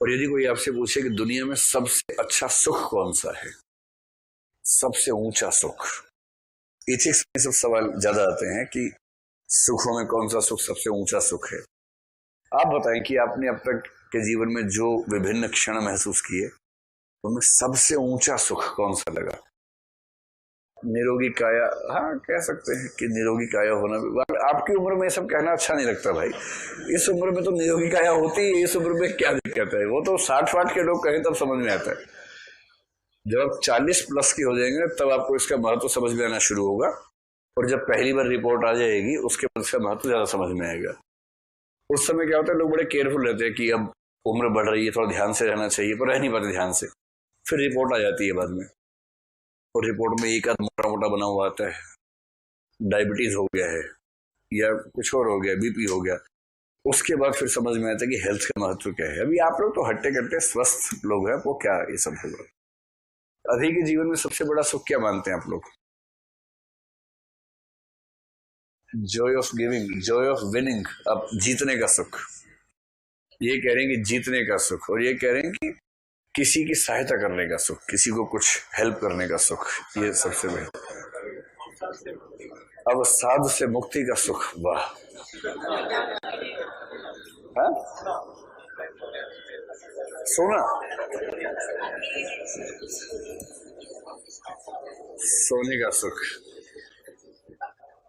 और यदि कोई आपसे पूछे कि दुनिया में सबसे अच्छा सुख कौन सा है, सबसे ऊंचा सुख, एथिक्स में सब सवाल ज्यादा आते हैं कि सुखों में कौन सा सुख सबसे ऊंचा सुख है। आप बताएं कि आपने अब तक के जीवन में जो विभिन्न क्षण महसूस किए उनमें सबसे ऊंचा सुख कौन सा लगा? निरोगी काया, हाँ कह सकते हैं कि निरोगी काया होना। आपकी उम्र में ये सब कहना अच्छा नहीं लगता भाई, इस उम्र में तो निरोगी काया होती है, इस उम्र में क्या दिक्कत है? वो तो 60-60 के लोग कहें तब समझ में आता है। जब आप 40 प्लस के हो जाएंगे तब आपको इसका महत्व समझ में आना शुरू होगा, और जब पहली बार रिपोर्ट आ जाएगी उसके बाद इसका महत्व ज्यादा समझ में आएगा। उस समय क्या होता है, लोग बड़े केयरफुल रहते हैं कि अब उम्र बढ़ रही है, थोड़ा ध्यान से रहना चाहिए, पर रह नहीं पाते ध्यान से। फिर रिपोर्ट आ जाती है बाद में, और रिपोर्ट में एक आध मोटा मोटा बना हुआ आता है, डायबिटीज हो गया है या कुछ और हो गया, बीपी हो गया। उसके बाद फिर समझ में आता है कि हेल्थ का महत्व क्या है। अभी आप लोग तो हट्टे कट्टे स्वस्थ लोग हैं, वो क्या ये सब होगा। अभी के जीवन में सबसे बड़ा सुख क्या मानते हैं आप लोग? Joy of giving, Joy of winning, अब जीतने का सुख। ये कह रहे हैं कि जीतने का सुख, और ये कह रहे हैं कि किसी की सहायता करने का सुख, किसी को कुछ हेल्प करने का सुख, ये सबसे बेहतर। अब साध से मुक्ति का सुख, वाह। हाँ? सोना, सोने का सुख,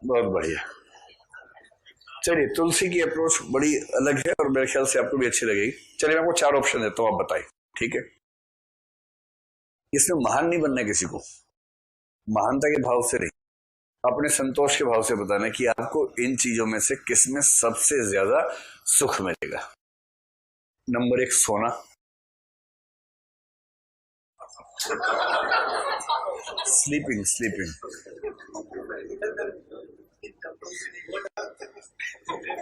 बहुत बढ़िया। चलिए, तुलसी की अप्रोच बड़ी अलग है और मेरे ख्याल से आपको भी अच्छी लगेगी। चलिए, मैं आपको 4 ऑप्शन देता हूं, आप बताइए, ठीक है? इसमें महान नहीं बनना है किसी को, महानता के भाव से नहीं, अपने संतोष के भाव से बताना कि आपको इन चीजों में से किस में सबसे ज्यादा सुख मिलेगा। नंबर 1 सोना, स्लीपिंग, स्लीपिंग,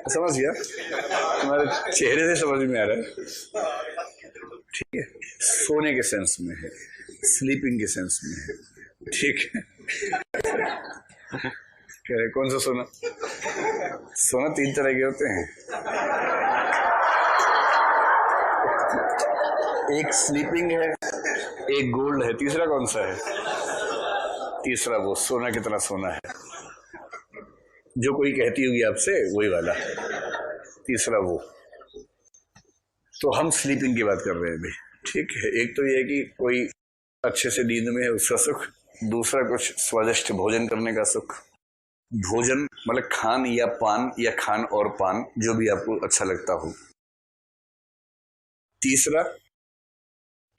समझ गया, तुम्हारे चेहरे से समझ में आ रहा है, ठीक है? सोने के सेंस में है, स्लीपिंग के सेंस में है, ठीक है? कह रहे कौन सा सोना? सोना 3 तरह के होते हैं, एक स्लीपिंग है, एक गोल्ड है, तीसरा कौन सा है? तीसरा वो सोना कितना सोना है, जो कोई कहती होगी आपसे वही वाला, तीसरा वो। तो हम स्लीपिंग की बात कर रहे हैं अभी, ठीक है? एक तो ये है कि कोई अच्छे से नींद में है उसका सुख, दूसरा कुछ स्वादिष्ट भोजन करने का सुख। भोजन मतलब खान या पान, या खान और पान, जो भी आपको अच्छा लगता हो। तीसरा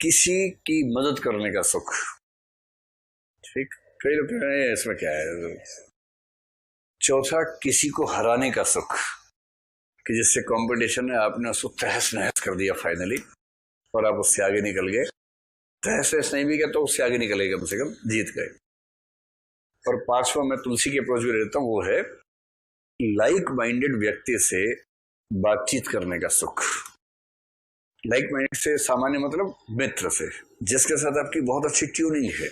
किसी की मदद करने का सुख, ठीक? कई लोग कह रहे हैं इसमें क्या है। चौथा किसी को हराने का सुख, कि जिससे कंपटीशन है आपने उसको तहस नहस कर दिया फाइनली, और आप उससे आगे निकल गए। तहस नहस नहीं भी गया तो उससे आगे निकल गए, कम से कम जीत गए। और 5वां मैं तुलसी की अप्रोच भी लेता हूं, वो है लाइक माइंडेड व्यक्ति से बातचीत करने का सुख। लाइक माइंडेड से सामान्य मतलब मित्र से, जिसके साथ आपकी बहुत अच्छी ट्यूनिंग है,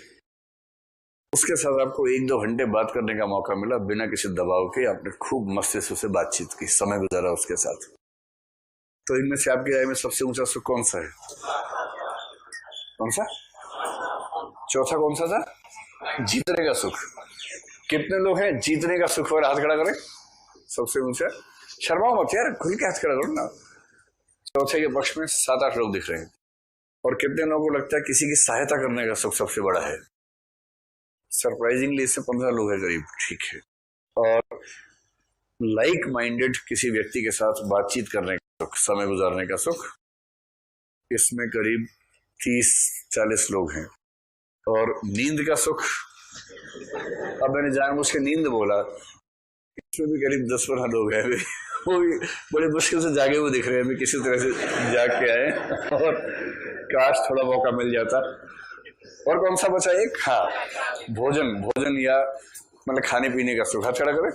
उसके साथ आपको 1-2 घंटे बात करने का मौका मिला बिना किसी दबाव के, आपने खूब मस्ती से बातचीत की, समय गुजारा उसके साथ। तो इनमें से आपकी राय में सबसे ऊंचा सुख कौन सा है? कौन सा? चौथा कौन सा था? जीतने का सुख। कितने लोग हैं जीतने का सुख और हाथ खड़ा करें? सबसे ऊंचा, शर्माओ मत यार, खुल के हाथ खड़ा करो ना। चौथे के पक्ष में 7-8 लोग दिख रहे हैं। और कितने लोगों को लगता है किसी की सहायता करने का सुख सबसे बड़ा है? सरप्राइजिंगली इससे 15 लोग हैं करीब, ठीक है? और लाइक माइंडेड किसी व्यक्ति के साथ बातचीत करने का सुख, समय गुजारने का सुख, इसमें करीब 30-40 लोग हैं। और नींद का सुख, अब मैंने जानबूझ के नींद बोला, इसमें भी करीब 10-12 लोग हैं, वो भी बड़े मुश्किल से जागे हुए दिख रहे हैं, किसी तरह से जाग के आए, और काश थोड़ा मौका मिल जाता। और कौन सा बचा एक? हाँ, भोजन, भोजन या मतलब खाने पीने का सुख, हाथ खड़ा करें।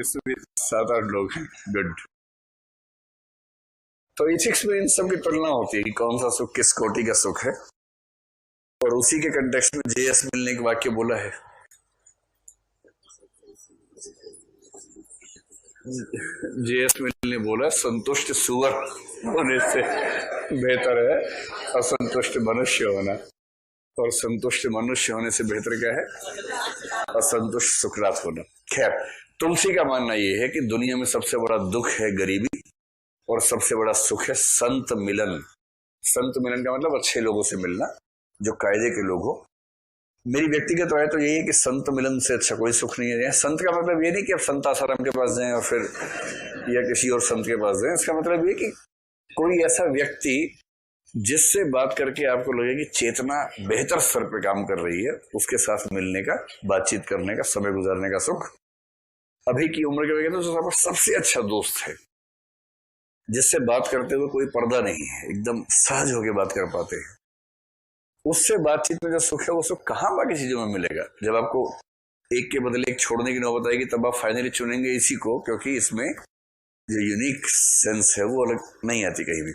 इसमें भी 7-8 लोग हैं, गुड। तो एथिक्स में इन सब की तुलना होती है कि कौन सा सुख किस कोटि का सुख है, और उसी के कंटेक्स्ट में जेएस मिल ने एक वाक्य बोला है, जेएस मिल ने बोला, संतुष्ट सुअर होने से बेहतर है असंतुष्ट मनुष्य होना, और संतुष्ट मनुष्य होने से बेहतर क्या है? असंतुष्ट सुकरात होना। खैर, तुलसी का मानना यह है कि दुनिया में सबसे बड़ा दुख है गरीबी और सबसे बड़ा सुख है संत मिलन। संत मिलन का मतलब अच्छे लोगों से मिलना, जो कायदे के लोग हो। मेरी व्यक्तिगत राय तो यही है कि संत मिलन से अच्छा कोई सुख नहीं है। संत का मतलब ये नहीं कि आप संत आसाराम के पास जाएं और फिर या किसी और संत के पास जाएं। इसका मतलब ये कि कोई ऐसा व्यक्ति जिससे बात करके आपको लगे कि चेतना बेहतर स्तर पर काम कर रही है, उसके साथ मिलने का, बातचीत करने का, समय गुजारने का सुख अभी की उम्र के वजह से आपका सबसे अच्छा दोस्त है, जिससे बात करते हुए कोई पर्दा नहीं है, एकदम सहज होकर बात कर पाते हैं। उससे बातचीत में जो सुख है वो सुख कहाँ बाकी चीजों में मिलेगा। जब आपको एक के बदले एक छोड़ने की नौबत आएगी तब आप फाइनली चुनेंगे इसी को, क्योंकि इसमें जो यूनिक सेंस है वो अलग नहीं आती कहीं भी।